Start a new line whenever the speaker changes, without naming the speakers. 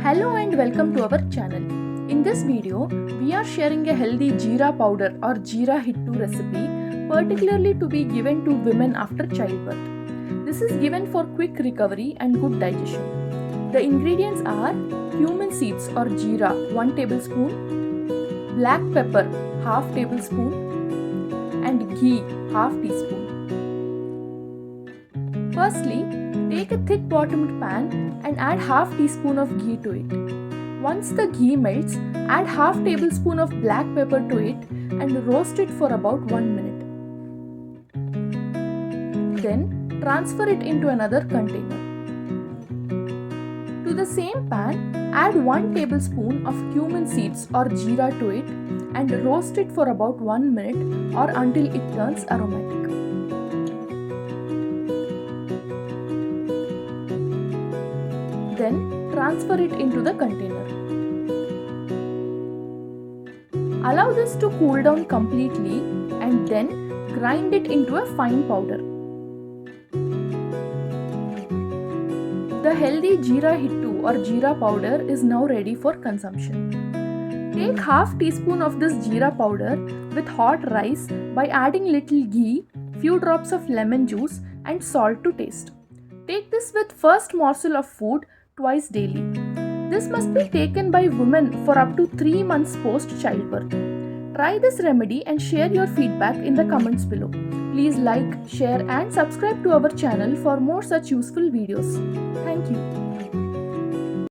Hello and welcome to our channel. In this video, we are sharing a healthy jeera powder or Jeera Hittu recipe particularly to be given to women after childbirth. This is given for quick recovery and good digestion. The ingredients are cumin seeds or jeera 1 tablespoon, black pepper half tablespoon and ghee half teaspoon. Firstly, take a thick bottomed pan and add half teaspoon of ghee to it. Once the ghee melts, add half tablespoon of black pepper to it and roast it for about 1 minute. Then transfer it into another container. To the same pan, add 1 tablespoon of cumin seeds or jeera to it and roast it for about 1 minute or until it turns aromatic. Then transfer it into the container. Allow this to cool down completely and then grind it into a fine powder. The healthy Jeera Hittu or jeera powder is now ready for consumption. Take half teaspoon of this jeera powder with hot rice by adding little ghee, few drops of lemon juice and salt to taste. Take this with first morsel of food twice daily. This must be taken by women for up to 3 months post childbirth. Try this remedy and share your feedback in the comments below. Please like, share and subscribe to our channel for more such useful videos. Thank you.